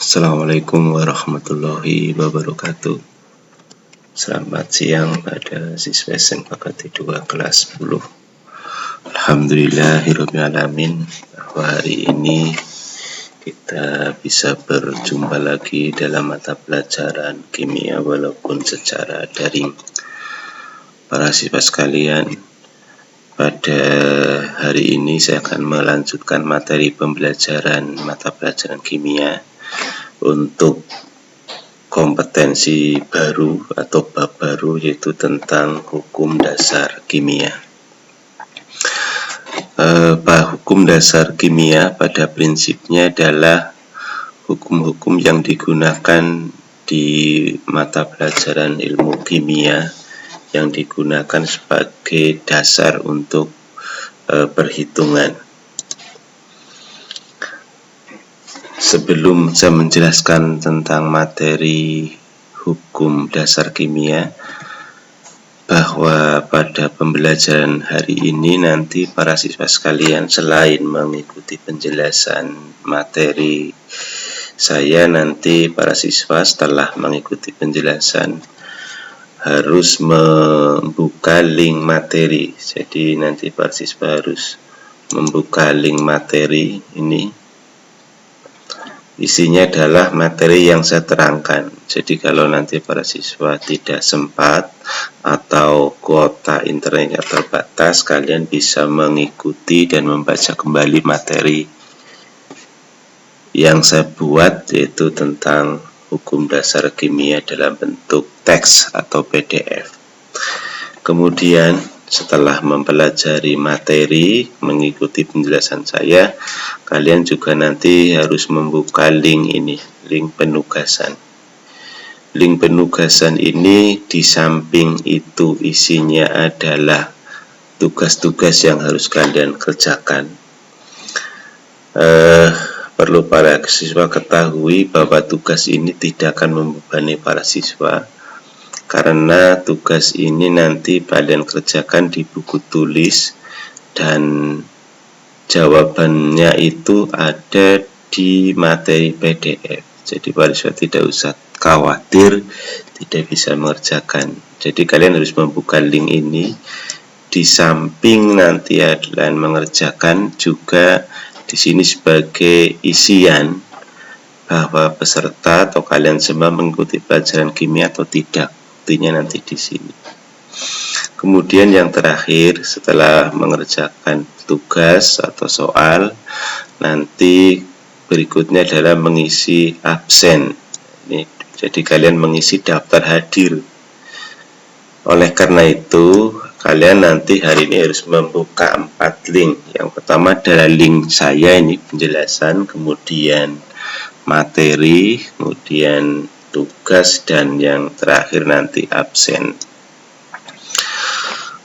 Assalamualaikum warahmatullahi wabarakatuh. Selamat siang pada siswa SMK KT2 kelas 10. Alhamdulillahirrahmanirrahim. Bahwa hari ini kita bisa berjumpa lagi dalam mata pelajaran kimia walaupun secara daring. Para siswa sekalian, pada hari ini saya akan melanjutkan materi pembelajaran mata pelajaran kimia untuk kompetensi baru atau bab baru, yaitu tentang hukum dasar kimia. Hukum dasar kimia pada prinsipnya adalah hukum-hukum yang digunakan di mata pelajaran ilmu kimia yang digunakan sebagai dasar untuk perhitungan. Sebelum saya menjelaskan tentang materi hukum dasar kimia, bahwa pada pembelajaran hari ini nanti para siswa sekalian selain mengikuti penjelasan materi saya, nanti para siswa setelah mengikuti penjelasan harus membuka link materi. Jadi nanti para siswa harus membuka link materi ini. Isinya adalah materi yang saya terangkan. Jadi kalau nanti para siswa tidak sempat atau kuota internetnya terbatas, kalian bisa mengikuti dan membaca kembali materi yang saya buat, yaitu tentang hukum dasar kimia dalam bentuk teks atau PDF. Kemudian setelah mempelajari materi, mengikuti penjelasan saya, kalian juga nanti harus membuka link ini, link penugasan. Link penugasan ini di samping itu isinya adalah tugas-tugas yang harus kalian kerjakan. Perlu para siswa ketahui bahwa tugas ini tidak akan membebani para siswa, karena tugas ini nanti kalian kerjakan di buku tulis dan jawabannya itu ada di materi PDF. Jadi para siswa tidak usah khawatir tidak bisa mengerjakan. Jadi kalian harus membuka link ini. Di samping nanti kalian mengerjakan, juga di sini sebagai isian bahwa peserta atau kalian semua mengikuti pelajaran kimia atau tidak. Buktinya nanti di sini. Kemudian yang terakhir, setelah mengerjakan tugas atau soal, nanti berikutnya adalah mengisi absen. Ini, jadi kalian mengisi daftar hadir. Oleh karena itu, kalian nanti hari ini harus membuka 4 link. Yang pertama adalah link saya, ini penjelasan, kemudian materi, kemudian tugas, dan yang terakhir nanti absen.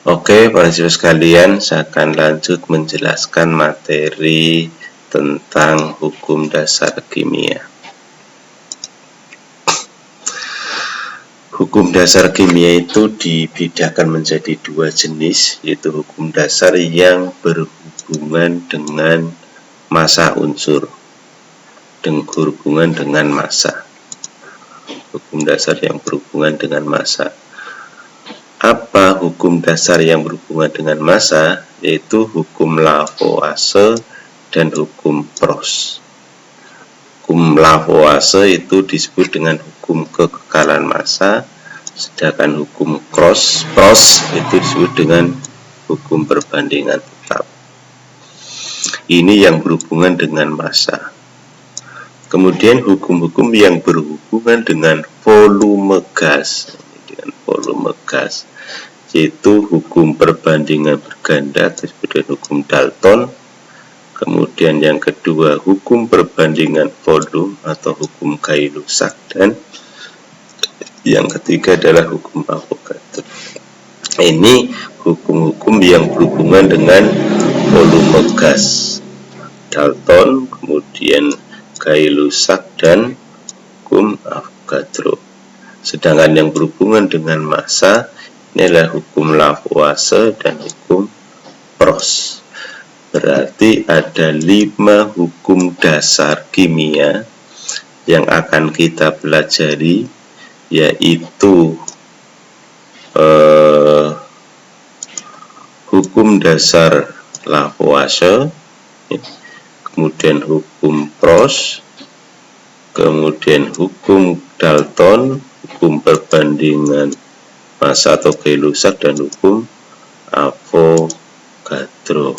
Oke, para siswa sekalian, saya akan lanjut menjelaskan materi tentang hukum dasar kimia. Hukum dasar kimia itu dibedakan menjadi 2 jenis, yaitu hukum dasar yang berhubungan dengan massa unsur dan berhubungan dengan massa. Hukum dasar yang berhubungan dengan massa. Apa hukum dasar yang berhubungan dengan massa? Yaitu hukum Lavoisier dan hukum Proust. Hukum Lavoisier itu disebut dengan hukum kekekalan massa, sedangkan hukum Proust itu disebut dengan hukum perbandingan tetap. Ini yang berhubungan dengan massa. Kemudian hukum-hukum yang berhubungan dengan volume gas, yaitu hukum perbandingan berganda, disebut dengan hukum Dalton. Kemudian yang kedua, hukum perbandingan volume atau hukum Gay-Lussac, dan yang ketiga adalah hukum Avogadro. Ini hukum-hukum yang berhubungan dengan volume gas, Dalton, kemudian Gay-Lussac, dan hukum Avogadro. Sedangkan yang berhubungan dengan massa, ini adalah hukum Lavoisier dan hukum Proust. Berarti ada 5 hukum dasar kimia yang akan kita pelajari, yaitu hukum dasar Lavoisier, kemudian hukum Proust, kemudian hukum Dalton, hukum perbandingan massa atau Gay-Lussac, dan hukum Avogadro.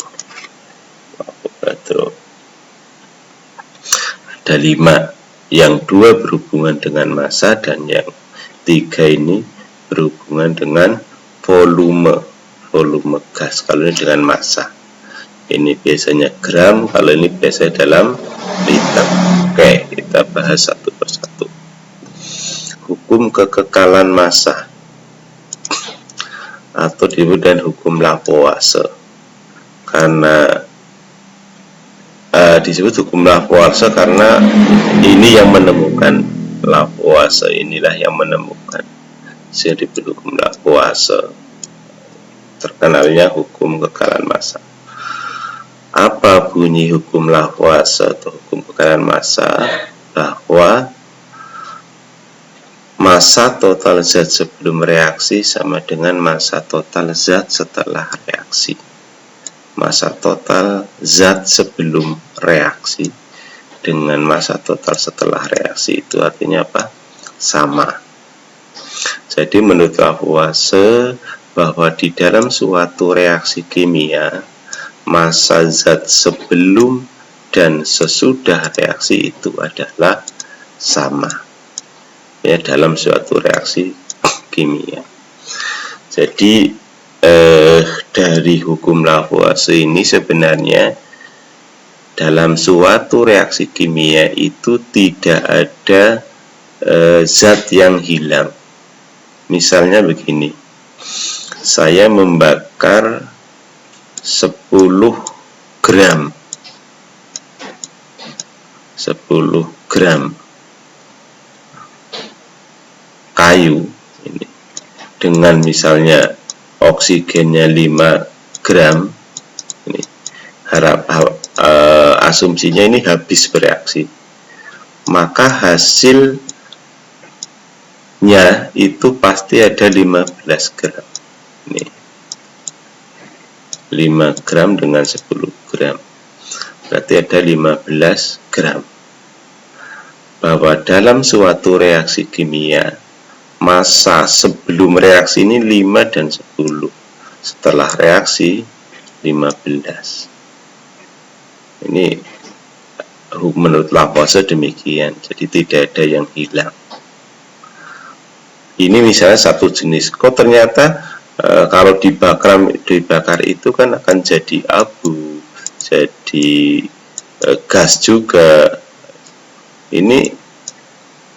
Ada 5, yang 2 berhubungan dengan massa dan yang 3 ini berhubungan dengan volume gas. Kalau ini dengan massa, ini biasanya gram, kalau ini biasanya dalam liter. Oke, kita bahas satu persatu. Hukum kekekalan massa atau disebut dengan hukum Lavoisier, karena disebut hukum Lavoisier karena ini yang menemukan. Lavoisier inilah yang menemukan, jadi hukum Lavoisier, terkenalnya hukum kekekalan massa. Apa bunyi hukum Lavoisier atau hukum kekekalan massa? Bahwa massa total zat sebelum reaksi sama dengan massa total zat setelah reaksi. Massa total zat sebelum reaksi dengan massa total setelah reaksi itu artinya apa? Sama. Jadi menurut Lavoisier bahwa di dalam suatu reaksi kimia, massa zat sebelum dan sesudah reaksi itu adalah sama, ya, dalam suatu reaksi kimia. Jadi dari hukum Lavoisier ini sebenarnya dalam suatu reaksi kimia itu tidak ada zat yang hilang. Misalnya begini, saya membakar 10 gram kayu ini dengan misalnya oksigennya 5 gram ini, asumsinya ini habis bereaksi, maka hasilnya itu pasti ada 15 gram ini, 5 gram dengan 10 gram berarti ada 15 gram. Bahwa dalam suatu reaksi kimia, massa sebelum reaksi ini 5 dan 10, setelah reaksi 15. Ini menurut Lavoisier demikian, jadi tidak ada yang hilang. Ini misalnya satu jenis, kok ternyata kalau dibakar itu kan akan jadi abu, jadi gas juga. Ini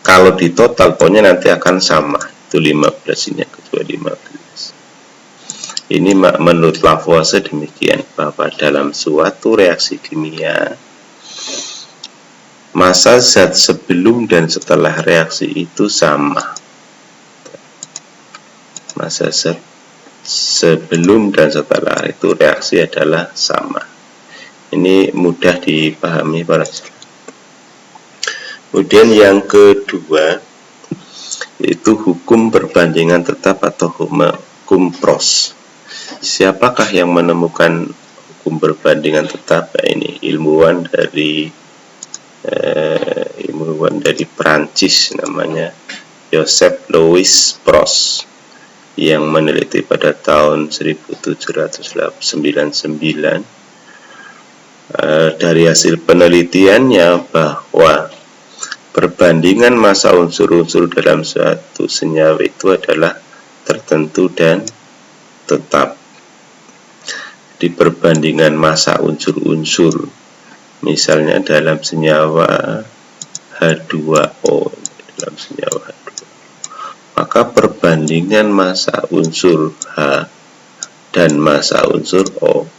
kalau di total pokoknya nanti akan sama, itu 15 ini kedua 15. Ini menurut Lavoisier demikian, bahwa dalam suatu reaksi kimia, massa zat sebelum dan setelah reaksi itu sama. Massa zat sebelum dan setelah itu reaksi adalah sama. Ini mudah dipahami para siswa. Kemudian yang kedua yaitu hukum perbandingan tetap atau hukum Proust. Siapakah yang menemukan hukum perbandingan tetap? Ini ilmuwan dari Prancis, namanya Joseph Louis Proust, yang meneliti pada tahun 1799. Dari hasil penelitiannya bahwa perbandingan massa unsur-unsur dalam suatu senyawa itu adalah tertentu dan tetap. Di perbandingan massa unsur-unsur, misalnya dalam senyawa H2O, maka perbandingan massa unsur H dan massa unsur O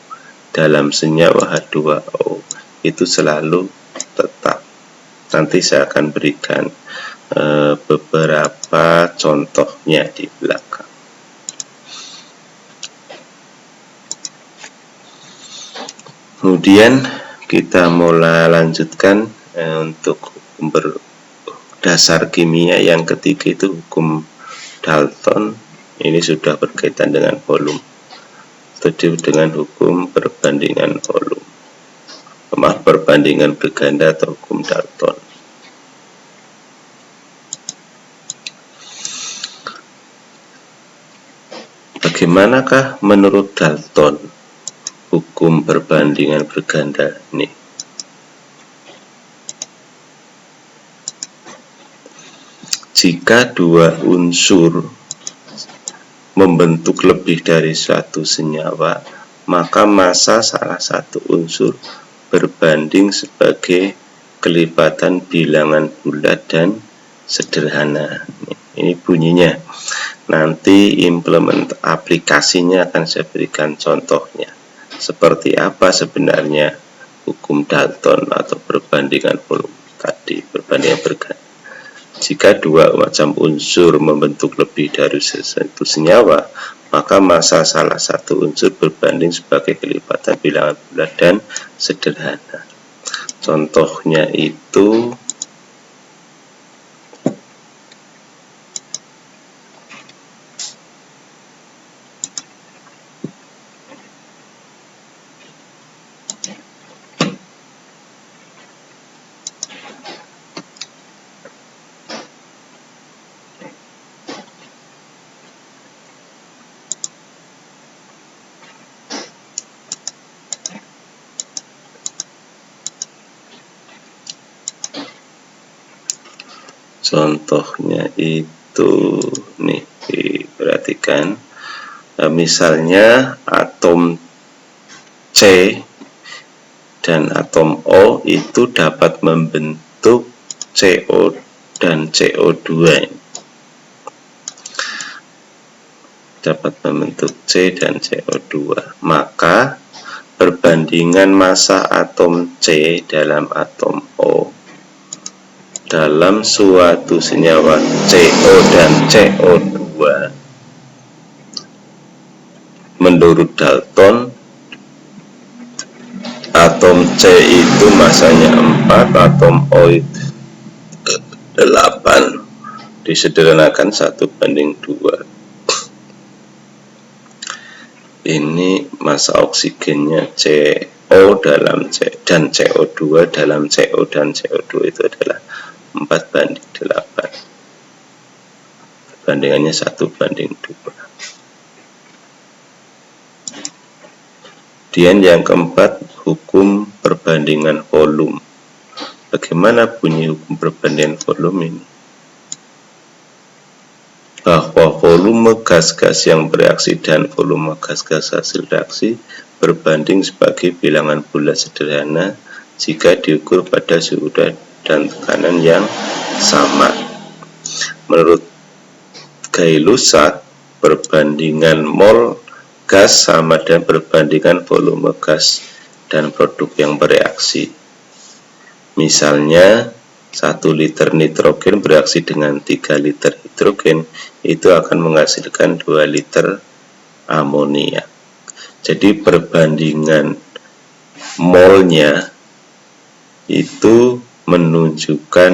dalam senyawa H2O itu selalu tetap. Nanti saya akan berikan beberapa contohnya di belakang. Kemudian kita mulai lanjutkan untuk dasar kimia yang ketiga itu hukum Dalton. Ini sudah berkaitan dengan volume, studi dengan hukum perbandingan volume, perbandingan berganda atau hukum Dalton. Bagaimanakah menurut Dalton hukum perbandingan berganda ini? Jika dua unsur membentuk lebih dari suatu senyawa, maka massa salah satu unsur berbanding sebagai kelipatan bilangan bulat dan sederhana. Ini bunyinya. Nanti implement aplikasinya akan saya berikan contohnya. Seperti apa sebenarnya hukum Dalton atau perbandingan volume tadi, perbandingan berganda. Jika dua macam unsur membentuk lebih dari satu senyawa, maka massa salah satu unsur berbanding sebagai kelipatan bilangan bulat dan sederhana. Contohnya itu nih, diperhatikan. Misalnya atom C dan atom O itu dapat membentuk CO dan CO2. Dapat membentuk C dan CO2. Maka perbandingan massa atom C dalam atom O dalam suatu senyawa CO dan CO2 menurut Dalton, atom C itu massanya 4, atom O itu 8, disederhanakan 1:2. Ini massa oksigennya CO dalam C dan CO2 dalam CO dan CO2 itu adalah 4:8. Perbandingannya 1:2. Kemudian yang keempat, hukum perbandingan volume. Bagaimana bunyi hukum perbandingan volume ini? Bahwa volume gas-gas yang bereaksi dan volume gas-gas hasil reaksi berbanding sebagai bilangan bulat sederhana jika diukur pada suhu dan tekanan yang sama. Menurut Gay-Lussac, perbandingan mol gas sama dengan perbandingan volume gas dan produk yang bereaksi. Misalnya 1 liter nitrogen bereaksi dengan 3 liter hidrogen, itu akan menghasilkan 2 liter amonia. Jadi perbandingan molnya itu menunjukkan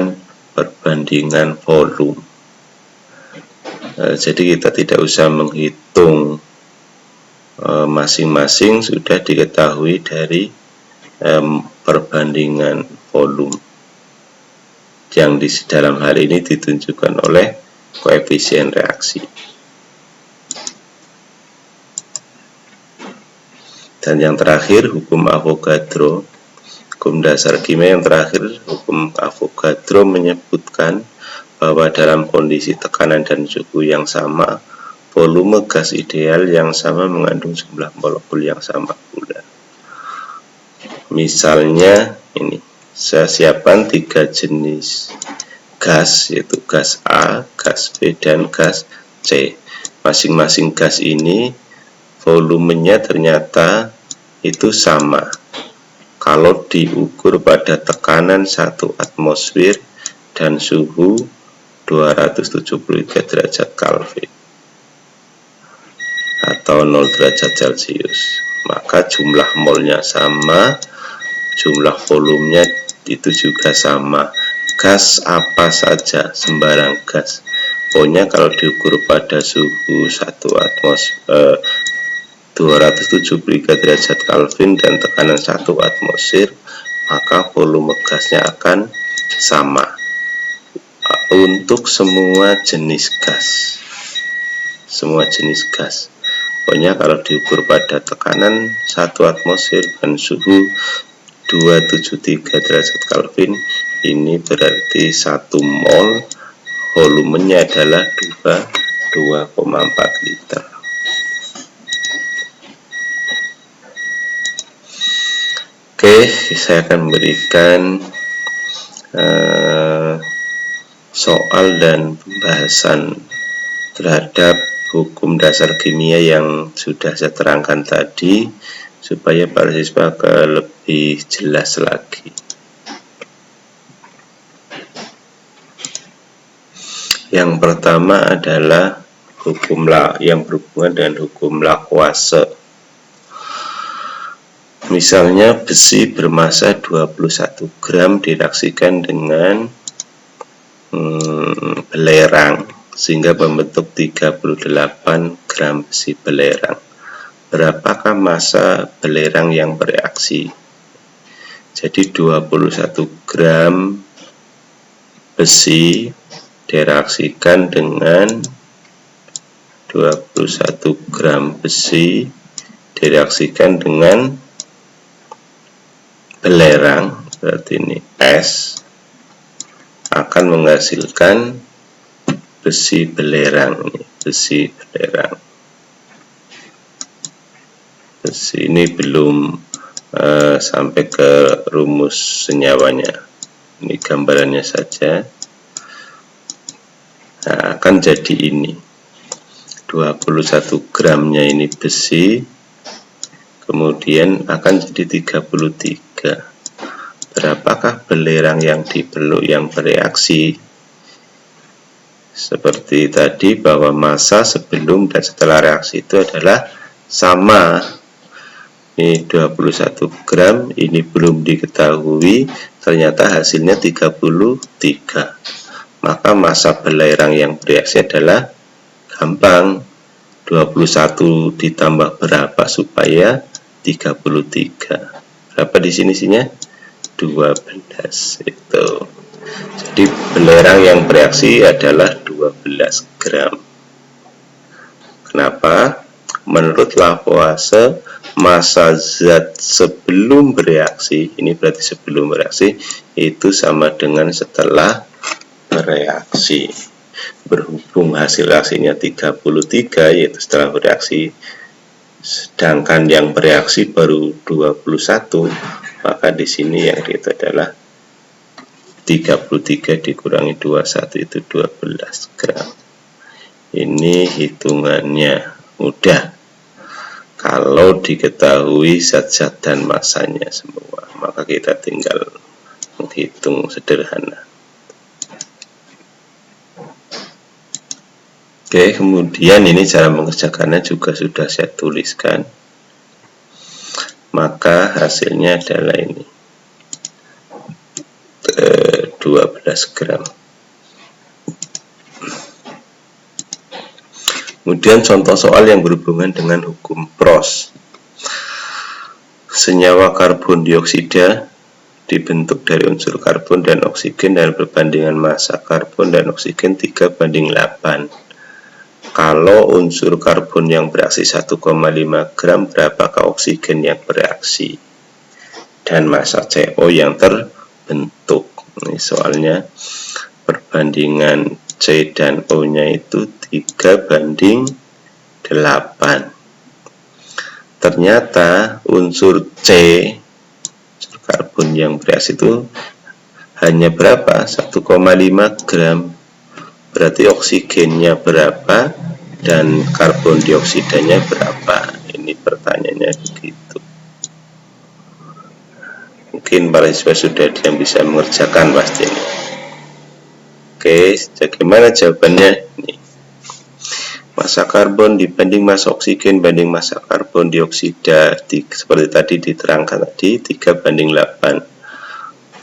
perbandingan volume. Jadi kita tidak usah menghitung masing-masing, sudah diketahui dari perbandingan volume yang di dalam hal ini ditunjukkan oleh koefisien reaksi. Dan yang terakhir, hukum Avogadro. Hukum dasar kimia yang terakhir, hukum Avogadro menyebutkan bahwa dalam kondisi tekanan dan suhu yang sama, volume gas ideal yang sama mengandung jumlah molekul yang sama pula. Misalnya ini, saya siapkan 3 jenis gas, yaitu gas A, gas B, dan gas C. Masing-masing gas ini volumenya ternyata itu sama kalau diukur pada tekanan 1 atmosfer dan suhu 273 derajat Kelvin atau 0 derajat Celcius. Maka jumlah molnya sama, jumlah volumenya itu juga sama. gas apa saja, sembarang gas. Pokoknya kalau diukur pada suhu 273 derajat Kelvin dan tekanan 1 atmosfer, maka volume gasnya akan sama untuk semua jenis gas. Pokoknya kalau diukur pada tekanan 1 atmosfer dan suhu 273 derajat Kelvin, ini berarti 1 mol volumenya adalah 2,4 liter. Oke, saya akan memberikan soal dan pembahasan terhadap hukum dasar kimia yang sudah saya terangkan tadi, supaya para siswa lebih jelas lagi. Yang pertama adalah hukum yang berhubungan dengan hukum Lavoisier. Misalnya besi bermassa 21 gram direaksikan dengan belerang sehingga membentuk 38 gram besi belerang. Berapakah massa belerang yang bereaksi? Jadi 21 gram besi direaksikan dengan 21 gram besi direaksikan dengan belerang, berarti ini S, akan menghasilkan besi belerang. Besi ini belum sampai ke rumus senyawanya, ini gambarannya saja. Nah, akan jadi ini 21 gramnya ini besi, kemudian akan jadi 33. Berapakah belerang yang dipeluk yang bereaksi? Seperti tadi bahwa massa sebelum dan setelah reaksi itu adalah sama. Ini 21 gram, ini belum diketahui, ternyata hasilnya 33. Maka massa belerang yang bereaksi adalah gampang, 21 ditambah berapa supaya 33. Berapa di sini-sininya? 12 itu. Jadi belerang yang bereaksi adalah 12 gram. Kenapa? Menurut Lavoisier, massa zat sebelum bereaksi, ini berarti sebelum bereaksi, itu sama dengan setelah bereaksi. Berhubung hasil reaksinya 33, yaitu setelah bereaksi, sedangkan yang bereaksi baru 21, maka di sini yang itu adalah 33 dikurangi 21 itu 12 gram. Ini hitungannya mudah kalau diketahui zat-zat dan massanya semua, maka kita tinggal menghitung sederhana. Oke, kemudian ini cara mengerjakannya juga sudah saya tuliskan. Maka hasilnya adalah ini 12 gram. Kemudian contoh soal yang berhubungan dengan hukum Prost. Senyawa karbon dioksida dibentuk dari unsur karbon dan oksigen dan perbandingan massa karbon dan oksigen 3:8. Kalau unsur karbon yang bereaksi 1,5 gram, berapakah oksigen yang bereaksi? Dan massa CO yang terbentuk. Ini soalnya perbandingan C dan O-nya itu 3:8. Ternyata unsur C, unsur karbon yang bereaksi itu hanya berapa? 1,5 gram. Berarti oksigennya berapa dan karbon dioksidanya berapa? Ini pertanyaannya begitu. Mungkin para siswa sudah ada yang bisa mengerjakan pasti ini. Oke, bagaimana jawabannya? Ini. Massa karbon dibanding massa oksigen banding massa karbon dioksida, seperti tadi diterangkan tadi, 3:8.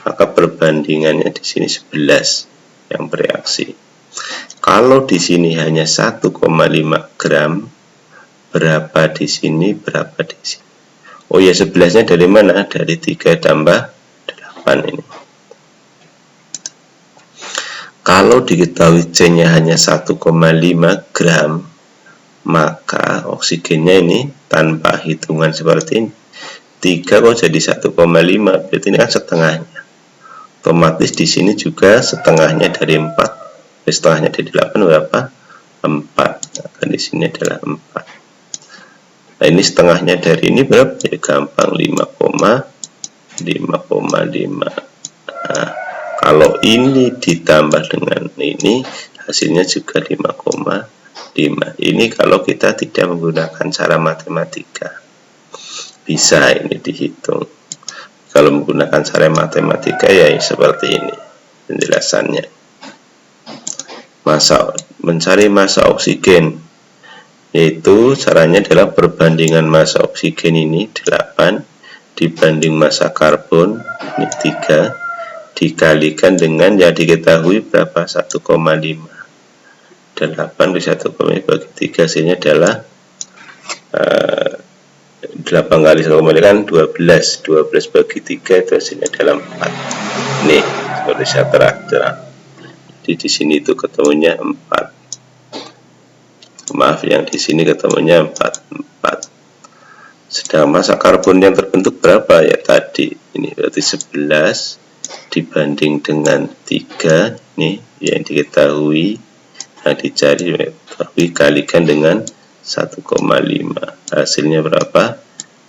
maka perbandingannya di sini 11 yang bereaksi. Kalau di sini hanya 1,5 gram, berapa di sini, berapa di sini? Oh ya, 11-nya dari mana? Dari 3 tambah 8 ini. Kalau diketahui C-nya hanya 1,5 gram, maka oksigennya ini tanpa hitungan seperti ini, 3 kok jadi 1,5, berarti ini kan setengahnya. Otomatis di sini juga setengahnya dari 4. Setengahnya dari 8 berapa? 4. Nah, di sini adalah 4. Nah, ini setengahnya dari ini berapa? Ya gampang, 5,5. Nah, kalau ini ditambah dengan ini, hasilnya juga 5,5. Ini kalau kita tidak menggunakan cara matematika. Bisa ini dihitung. Kalau menggunakan cara matematika ya seperti ini penjelasannya. Mencari massa oksigen, yaitu caranya adalah perbandingan massa oksigen ini 8 dibanding massa karbon ini 3 dikalikan dengan yang diketahui berapa, 1,5. 8 bagi 1,5 bagi 3 hasilnya adalah 8 kali 1,5 kan 12 bagi 3 itu hasilnya adalah 4. Nih seperti saya terang. Jadi di sini itu ketemunya 4. Maaf, yang di sini ketemunya 4. Sedangkan massa karbon yang terbentuk berapa ya tadi? Ini berarti 11 dibanding dengan 3 nih yang diketahui, yang dicari kalikan dengan 1,5, hasilnya berapa?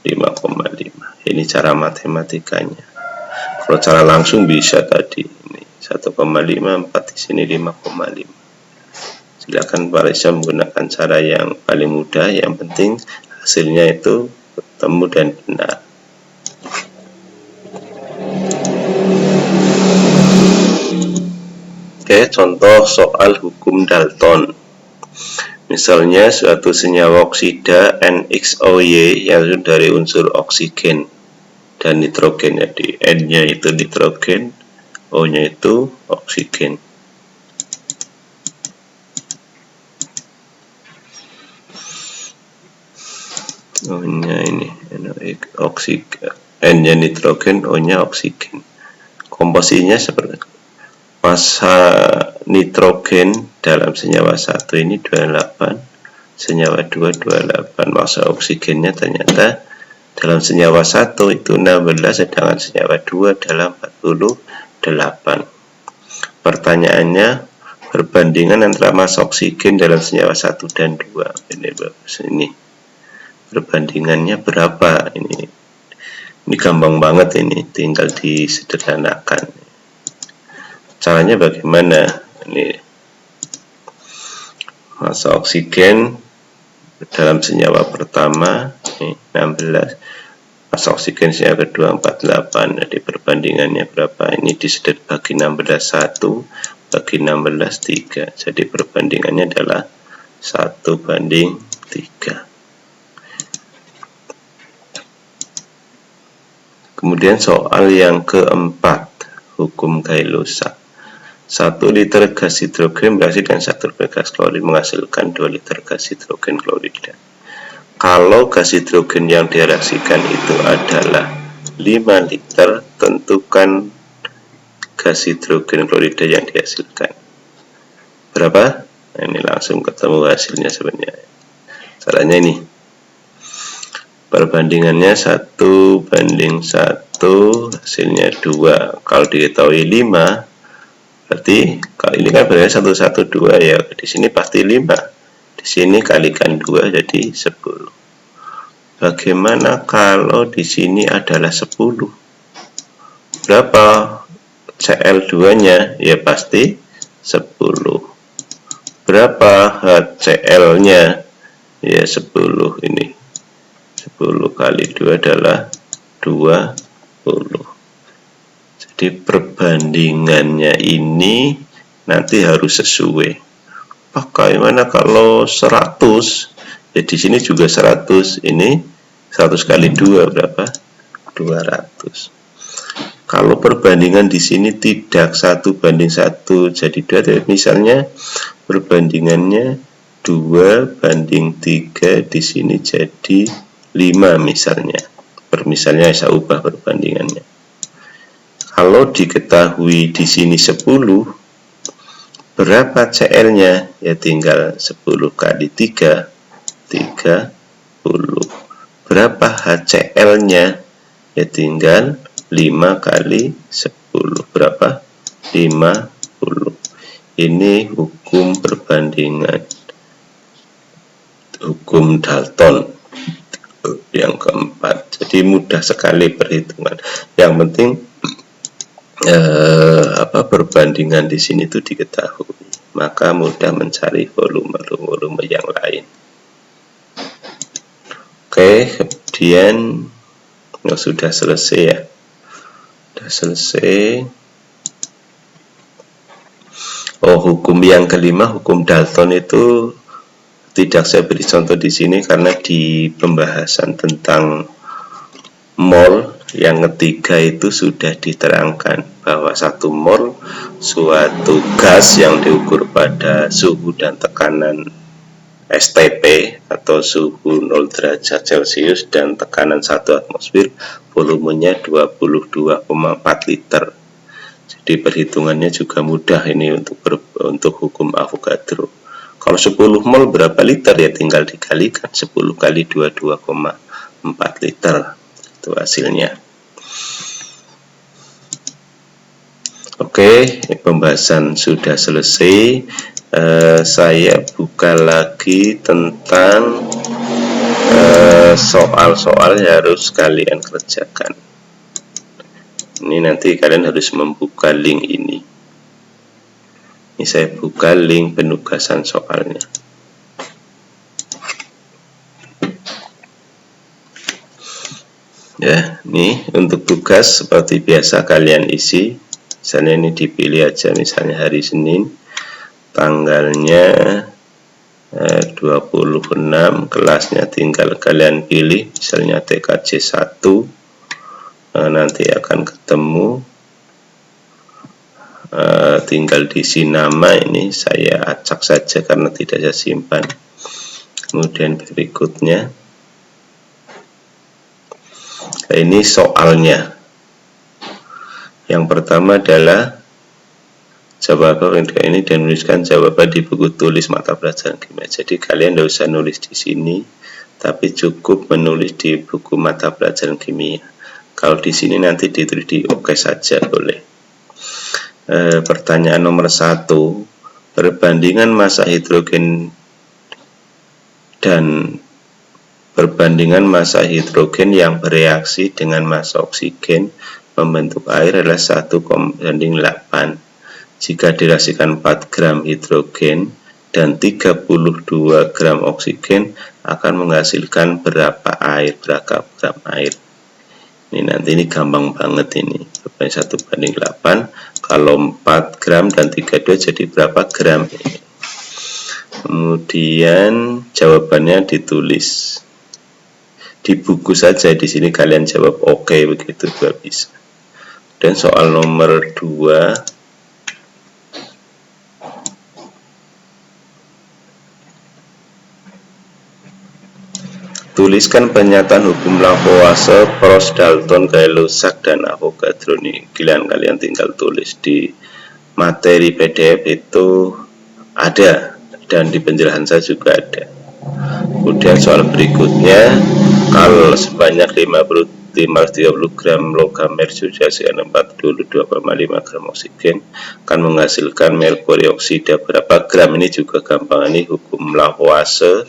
5,5. Ini cara matematikanya. Kalau cara langsung bisa tadi ini 1,5, 4 di sini 5,5. Silakan Pak Reza menggunakan cara yang paling mudah, yang penting hasilnya itu ketemu dan benar. Oke, contoh soal hukum Dalton. Misalnya suatu senyawa oksida NXOY yang dari unsur oksigen dan nitrogen. Jadi N-nya itu nitrogen, O-nya itu oksigen. O-nya ini oksigen, N-nya nitrogen, O-nya oksigen. Komposisinya seperti itu. Massa nitrogen dalam senyawa 1 ini 28, senyawa 2 28. Massa oksigennya ternyata dalam senyawa 1 itu 16, sedangkan senyawa 2 adalah 48. Pertanyaannya, perbandingan antara massa oksigen dalam senyawa 1 dan 2. Ini bagus ini. Perbandingannya berapa? Ini gampang banget ini, tinggal disederhanakan. Caranya bagaimana? Ini massa oksigen dalam senyawa pertama ini 16, massa oksigen senyawa kedua 48. Jadi perbandingannya berapa? Ini disederhanakan bagi 16 1 bagi 16 3. Jadi perbandingannya adalah 1:3. Kemudian soal yang keempat, hukum Gay-Lussac. 1 liter gas hidrogen bereaksi dengan 1 liter gas klorin menghasilkan 2 liter gas hidrogen klorida. Kalau gas hidrogen yang direaksikan itu adalah 5 liter, tentukan gas hidrogen klorida yang dihasilkan. Berapa? Nah, ini langsung ketemu hasilnya sebenarnya. Caranya ini. Perbandingannya 1:1, hasilnya 2. Kalau diketahui 5, berarti kalau ini kan berarti 1 1 2 ya. Di sini pasti 5. Di sini kalikan 2 jadi 10. Bagaimana kalau di sini adalah 10? Berapa Cl2-nya? Ya pasti 10. Berapa HCl-nya? Ya 10 ini. 10 kali 2 adalah 20. Jadi perbandingannya ini nanti harus sesuai. Bagaimana kalau 100? Ya di sini juga 100. Ini 100 kali 2 berapa? 200. Kalau perbandingan di sini tidak 1:1 jadi 2, misalnya perbandingannya 2:3, di sini jadi 5 misalnya. Misalnya saya ubah perbandingannya. Kalau diketahui di sini 10, berapa CL-nya? Ya tinggal 10 kali 3, 30. Berapa HCL-nya? Ya tinggal 5 kali 10. Berapa? 50. Ini hukum perbandingan. Hukum Dalton yang keempat. Jadi mudah sekali perhitungan. Yang penting perbandingan di sini itu diketahui. Maka mudah mencari volume yang lain. Oke, kemudian sudah selesai ya. Sudah selesai. Hukum yang kelima, hukum Dalton itu tidak saya beri contoh di sini karena di pembahasan tentang mol yang ketiga itu sudah diterangkan bahwa 1 mol suatu gas yang diukur pada suhu dan tekanan STP atau suhu 0 derajat Celcius dan tekanan 1 atmosfer, volumenya 22,4 liter. Jadi perhitungannya juga mudah ini untuk hukum Avogadro. Kalau 10 mol berapa liter? Ya tinggal dikalikan 10 kali 22,4 liter. Itu hasilnya. Oke, pembahasan sudah selesai. Saya buka lagi tentang soal-soal yang harus kalian kerjakan. Ini nanti kalian harus membuka link ini. Ini saya buka link penugasan soalnya. Ya, ini untuk tugas seperti biasa kalian isi. Misalnya ini dipilih aja, misalnya hari Senin, tanggalnya 26, kelasnya tinggal kalian pilih, misalnya TKJ 1. Nanti akan ketemu, tinggal diisi nama, ini saya acak saja karena tidak saya simpan. Kemudian berikutnya ini soalnya. Yang pertama adalah jawaban ini dan menuliskan jawaban di buku tulis mata pelajaran kimia. Jadi kalian tidak usah nulis di sini, tapi cukup menulis di buku mata pelajaran kimia. Kalau di sini nanti ditulis di oke saja boleh. Pertanyaan nomor 1, perbandingan massa hidrogen dan perbandingan massa hidrogen yang bereaksi dengan massa oksigen membentuk air adalah 1:8. Jika dirasikan 4 gram hidrogen dan 32 gram oksigen akan menghasilkan berapa gram air? Ini nanti ini gampang banget ini. 1:8. Kalau 4 gram dan 32 jadi berapa gram ini? Kemudian jawabannya ditulis di buku saja. Di sini kalian jawab oke, begitu juga bisa. Dan soal nomor 2, tuliskan pernyataan hukum Lavoisier, Prost, Dalton, Gay-Lussac, dan Avogadro. Nih, kalian tinggal tulis di materi PDF itu ada, dan di penjelasan saya juga ada. Kemudian soal berikutnya, kalau sebanyak 530 gram logam merkuri dengan 42,5 gram oksigen akan menghasilkan merkuri oksida berapa gram? Ini juga gampang, ini hukum Lavoisier.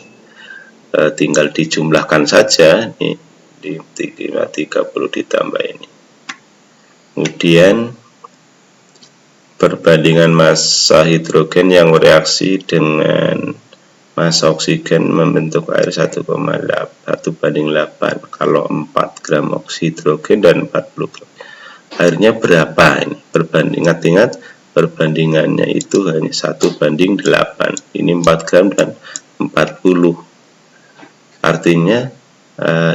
Tinggal dijumlahkan saja nih, di 30 ditambah ini. Kemudian perbandingan massa hidrogen yang bereaksi dengan massa oksigen membentuk air 1,8 kalau 4 gram hidrogen dan 40 gram. Airnya berapa ini? Ingat perbandingannya itu hanya 1:8. Ini 4 gram dan 40. Artinya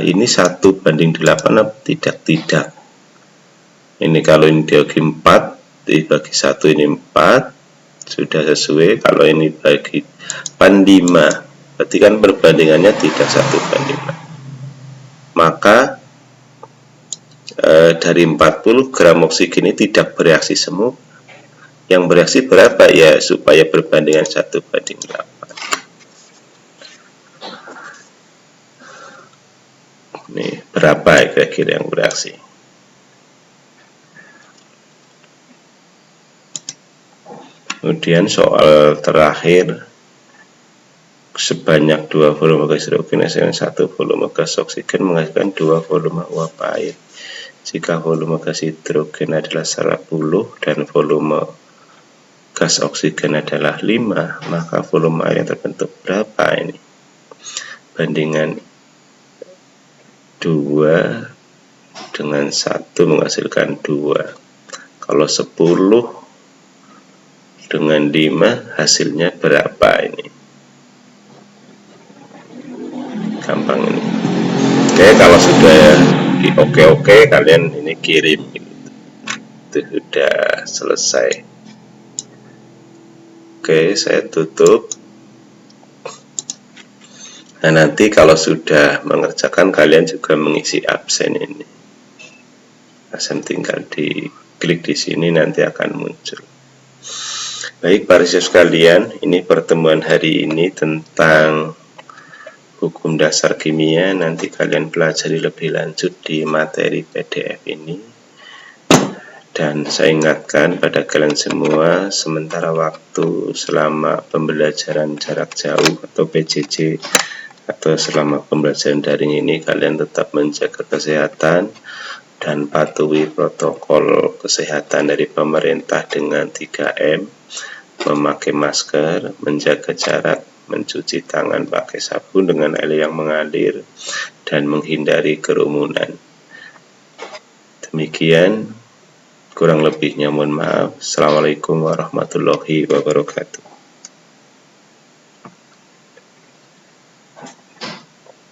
ini 1:8 atau tidak? Ini kalau ini dibagi 4, dibagi 1 ini 4, sudah sesuai. Kalau ini bagi 5, berarti kan perbandingannya tidak 1:5. Maka dari 40 gram oksigen ini tidak bereaksi semua. Yang bereaksi berapa ya supaya perbandingan 1:8. Nih, berapa kira-kira yang bereaksi? Kemudian soal terakhir, sebanyak 2 volume gas hidrogen dan 1 volume gas oksigen menghasilkan 2 volume uap air. Jika volume gas hidrogen adalah 10 dan volume gas oksigen adalah 5, maka volume air yang terbentuk berapa ini? Bandingan 2 dengan 1 menghasilkan 2. Kalau 10 dengan 5 hasilnya berapa ini? Gampang ini. Oke, kalau sudah oke kalian ini kirim itu sudah selesai. Oke, saya tutup. Nah, nanti kalau sudah mengerjakan kalian juga mengisi absen ini. Absen tinggal diklik di sini, nanti akan muncul. Baik, para siswa sekalian, ini pertemuan hari ini tentang hukum dasar kimia. Nanti kalian pelajari lebih lanjut di materi PDF ini. Dan saya ingatkan pada kalian semua, sementara waktu selama pembelajaran jarak jauh atau PJJ atau selama pembelajaran daring ini, kalian tetap menjaga kesehatan dan patuhi protokol kesehatan dari pemerintah dengan 3M, memakai masker, menjaga jarak, mencuci tangan pakai sabun dengan air yang mengalir, dan menghindari kerumunan. Demikian, kurang lebihnya mohon maaf. Assalamualaikum warahmatullahi wabarakatuh.